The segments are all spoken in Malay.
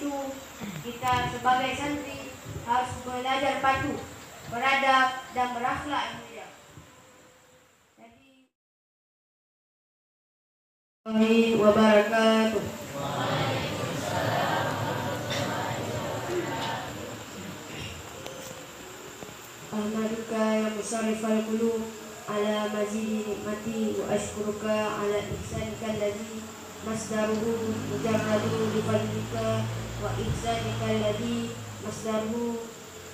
itu kita sebagai santri harus belajar patuh, beradab dan berakhlak yang mulia. Jadi wabarakatuh. Ahmaduka ya musarrifal qulub ala mazidi nikmati wa ashkuruka ala ihsanika alladhi masdaruhu mujarradu li fadlika wa ihsanika alladhi masdaruhu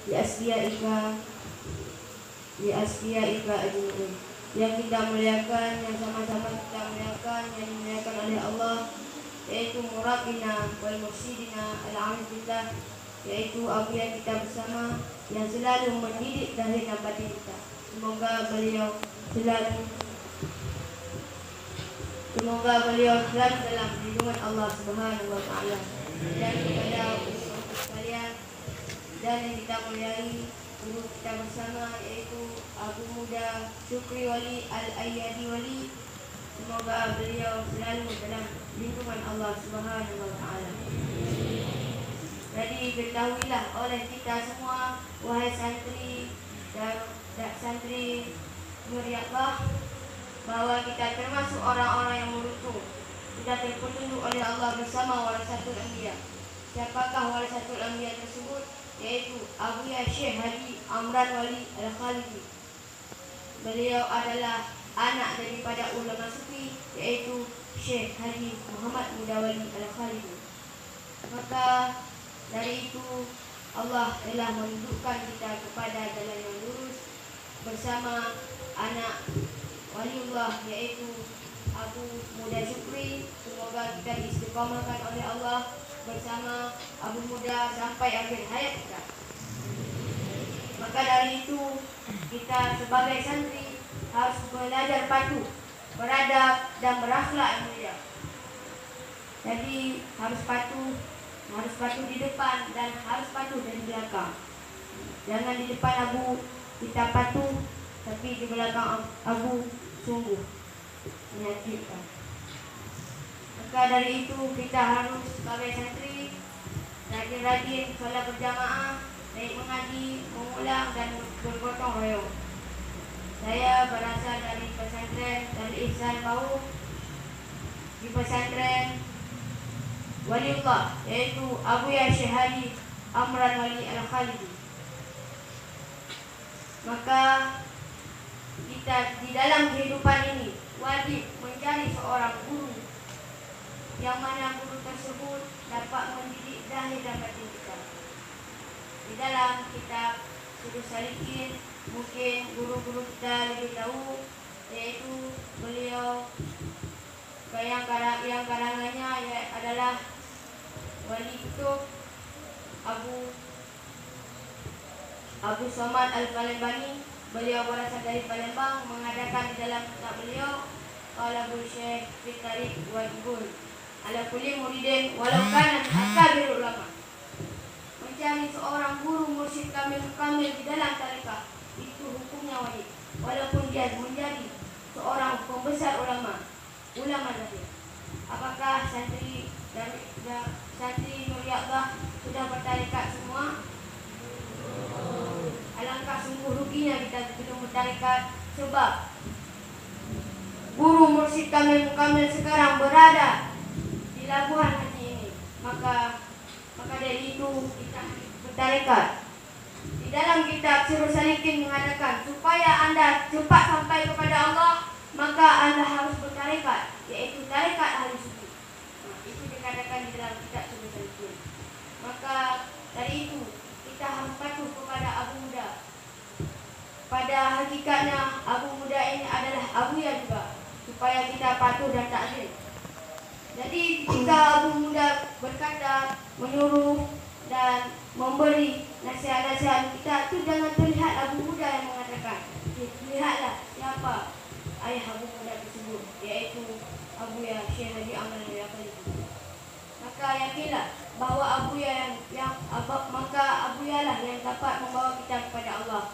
li asfiyaika ajma'in. Yang kita muliakan, yang sama-sama kita muliakan, yang dimuliakan oleh Allah, yaitu murabina wal mursyidina al-alhamdulillah, yaitu abu yang kita bersama yang selalu mendidik zahir dan batin kita. Semoga beliau selalu dalam lindungan Allah Subhanahu wa taala. Dan kepada sekalian dan yang kita muliai guru kita bersama, yaitu Abu Muda Syukri Wali Al-Ayyadi Wali. Semoga beliau selalu dalam lindungan Allah Subhanahu wa taala. Jadi ketahuilah oleh kita semua, wahai santri dan santri Nuriyatullah, bahwa kita termasuk orang-orang yang beruntung, sudah terpetunjuk oleh Allah bersama warasatul anbiya. Siapakah warasatul anbiya tersebut? Yaitu Abuya Syekh Haji Amran Wali Al-Khalidi. Beliau adalah anak daripada ulama sufi, yaitu Syekh Haji Muhammad Mudawali Al-Khalidi. Maka dari itu Allah telah menunjukkan kita kepada jalan yang lurus bersama anak waliullah, yaitu Abu Muda Syukri. Semoga kita diistiqomahkan oleh Allah bersama Abu Muda sampai akhir hayat kita. Maka dari itu kita sebagai santri harus belajar patuh, beradab dan berakhlak yang mulia. Jadi harus patuh di depan dan harus patuh dari belakang. Jangan di depan Abu kita patuh, tapi di belakang Abu sungguh menyakitkan. Maka dari itu kita harus sebagai santri rajin-rajin sholat berjamaah, baik mengaji, mengulang dan bergotong royong. Saya berasal dari pesantren Darul Ihsan Bau, di pesantren waliullah, yaitu Abuya Syekh Haji Amran Wali Al-Khalidi. Maka kita di dalam kehidupan ini wajib mencari seorang guru, yang mana guru tersebut dapat mendidik zahir dan batin kita. Di dalam kitab Sudus Salikin, mungkin guru-guru kita lebih tahu, yaitu beliau yang karangannya adalah Wali Kutub Abu Somad Al-Palembani. Beliau berasal dari Palembang, mengadakan di dalam kitab beliau Qalabul Syekh fi Tariq wal Ibul ala kulli muridin walau kana akabir ulama. Mencari seorang guru mursyid kamil di dalam tarekat itu hukumnya wajib, walaupun dia menjadi seorang pembesar ulama tadi. Apakah santri Nuriyatullah sudah bertarekat semua? Alangkah sungguh ruginya kita belum bertarekat, sebab guru mursyid kamil sekarang berada di Labuhan Haji ini. Maka dari itu kita bertarekat. Di dalam kitab Sirrus Salikin mengatakan, supaya Anda cepat sampai kepada Allah, maka Anda harus bertarekat, yaitu tarekat ahli sufi. Itu dikatakan di dalam kitab Sirrus Salikin. Maka dari itu kita harus patuh kepada Abu Muda. Pada hakikatnya Abu Muda ini adalah Abuya juga, supaya kita patuh dan takzim. Jadi jika Abu Muda berkata, menyuruh dan memberi nasihat-nasihat kita, itu jangan terlihat Abu Muda yang mengatakan. Lihatlah siapa ayah Abu Muda tersebut, yaitu Abuya Syekh Haji Amran Wali Al-Khalidi. Maka yakinlah bahwa Abuya lah yang dapat membawa kita kepada Allah.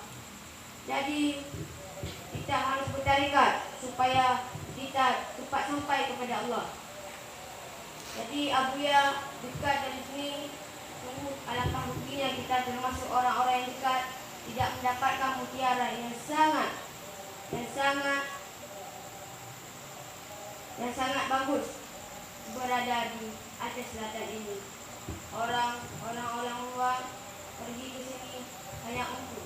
Jadi kita harus bertarekat supaya kita cepat sampai kepada Allah. Jadi Abuya dekat dari sini yang sangat bagus berada di Aceh Selatan ini. Orang-orang luar pergi ke sini hanya untuk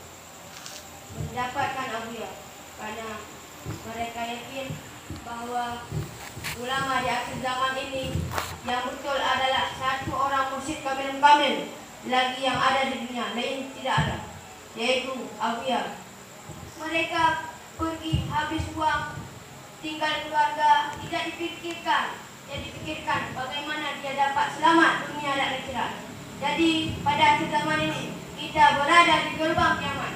mendapatkan Abuya, karena mereka yakin bahwa ulama di akhir zaman ini yang betul adalah satu orang mursyid kamil lagi yang ada di dunia, lain tidak ada, yaitu Abuya. Mereka pergi habis uang, tinggal keluarga, tidak dipikirkan bagaimana dia dapat selamat dunia dan akhirat. Jadi pada akhir zaman ini kita berada di gerbang kiamat.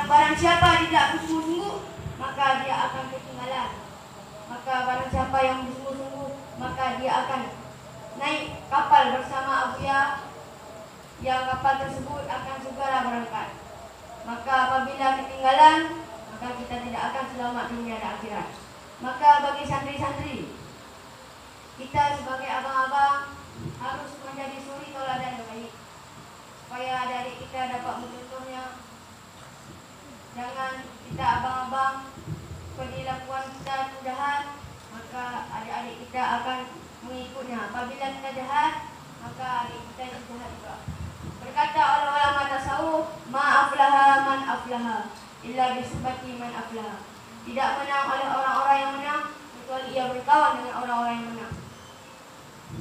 Barang siapa tidak bersungguh-sungguh, maka dia akan ketinggalan. Maka barang siapa yang bersungguh-sungguh, maka dia akan naik kapal bersama Abuya, yang kapal tersebut akan segera berangkat. Maka apabila ketinggalan, maka kita tidak akan selamat dunia dan akhirat. Maka bagi santri-santri, kita sebagai abang-abang harus menjadi suri tauladan yang baik, supaya adik kita dapat mencontohnya. Jangan kita abang-abang perilakuan kita jahat, maka adik-adik kita akan mengikutnya. Apabila kita jahat, maka adik kita jahat juga. Berkata oleh ulama tasawuf, ma'aflaha man aflaha illa bisubati man aflaha. Tidak menang oleh orang-orang yang menang kecuali ia berkawan dengan orang-orang yang menang.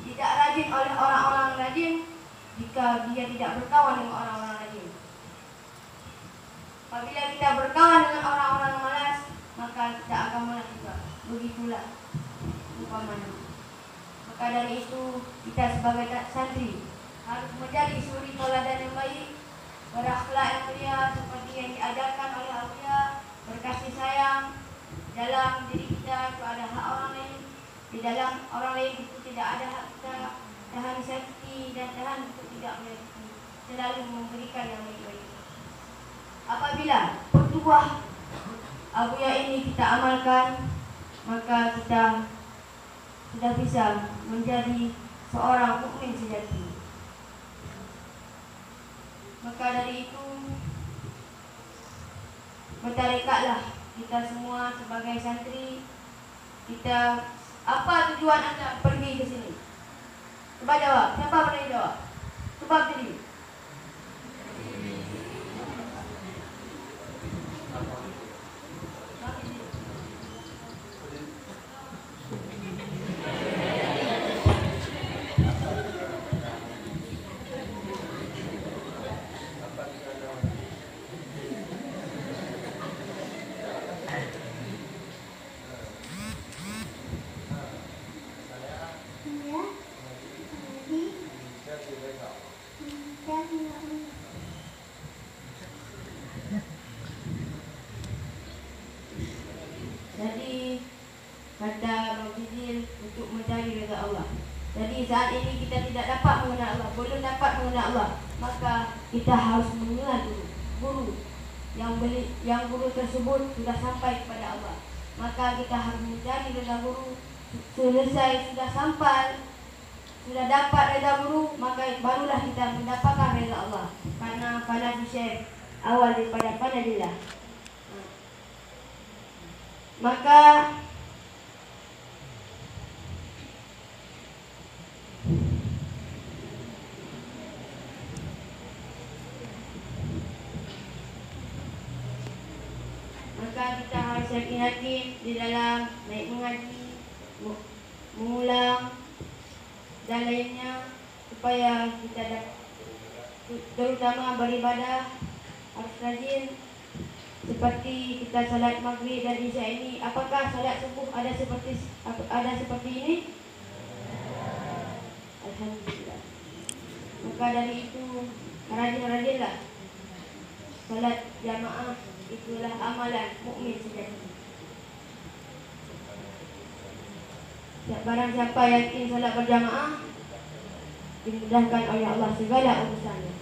Tidak rajin oleh orang-orang rajin jika dia tidak berkawan dengan orang-orang rajin. Apabila kita berkawan dengan orang-orang yang malas, maka kita akan malas juga. Begitulah umpamanya. Maka dari itu kita sebagai santri harus menjadi suri tauladan yang baik, berakhlak yang mulia seperti yang diajarkan oleh Abuya, berkasih sayang. Dalam diri kita itu ada hak orang lain, di dalam orang lain itu tidak ada hak kita. Tahan sakiti dan tahan untuk tidak menyakiti, selalu memberikan yang baik-baik. Apabila petuah Abuya ini kita amalkan, maka kita sudah bisa menjadi seorang mukmin sejati. Maka dari itu bertarekatlah kita semua sebagai santri. Kita, apa tujuan Anda pergi ke sini? Coba jawab. Siapa boleh jawab? Coba berdiri. Jadi kata Bang Fizil untuk mencari redha Allah. Jadi saat ini kita tidak dapat mengenal Allah, belum dapat mengenal Allah, maka kita harus mengenal guru yang guru tersebut sudah sampai kepada Allah. Maka kita harus mencari redha guru. Selesai sudah sampai, sudah dapat redha guru, maka barulah kita mendapatkan redha Allah. Karena pada syekh awal daripada panadillah. Maka kita harus yakin-yakin di dalam naik mengaji, mengulang dan lainnya, supaya kita terutama beribadah harus rajin. Seperti kita salat maghrib dan isya ini, apakah salat subuh ada seperti ini? Alhamdulillah. Maka dari itu rajin-rajinlah salat jamaah, itulah amalan mukmin sejati. Barang siapa yakin salat berjamaah, dimudahkan oleh Allah segala urusannya.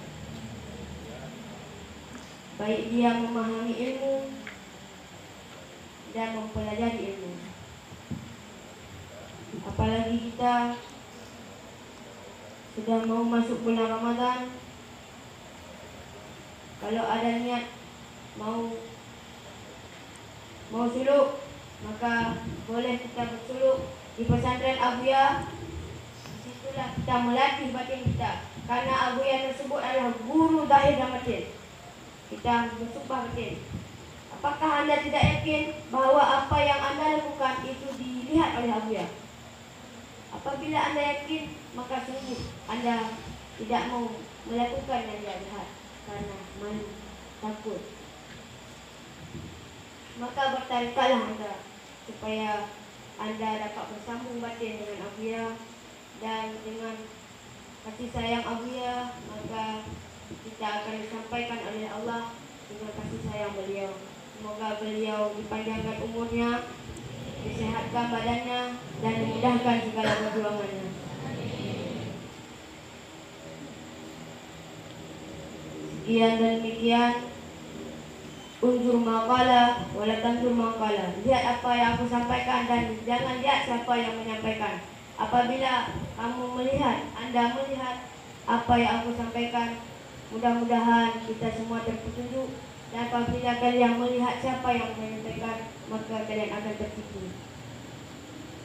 Baik dia memahami ilmu dan mempelajari ilmu. Apalagi kita sudah mau masuk bulan Ramadan, kalau ada niat mau suluk, maka boleh kita bersuluk Di pesantren Abuya, disitulah kita melatih batin kita. Karena Abuya tersebut adalah guru zahir dan batin. Kita bersumpah batin. Apakah Anda tidak yakin bahwa apa yang Anda lakukan itu dilihat oleh Abuya? Apabila Anda yakin, maka sungguh Anda tidak mau melakukan yang jahat karena malu, takut. Maka bertarikatlah Anda supaya Anda dapat bersambung batin dengan Abuya dan dengan kasih sayang Abuya, maka kita akan disampaikan oleh Allah dengan kasih sayang beliau. Semoga beliau dipanjangkan umurnya, disehatkan badannya, dan dimudahkan segala perjuangannya. Sekian dan demikian. Unzur maqala wala tanzur maqala. Lihat apa yang aku sampaikan dan jangan lihat siapa yang menyampaikan. Apabila kamu melihat, Anda melihat apa yang aku sampaikan, mudah-mudahan kita semua terpetunjuk. Dan apabila kalian melihat siapa yang menyampaikan, maka kalian akan tertipu.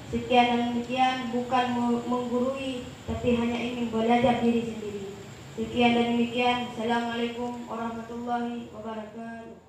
Sekian dan demikian, bukan menggurui, tapi hanya ingin belajar diri sendiri. Sekian dan demikian. Assalamualaikum warahmatullahi wabarakatuh.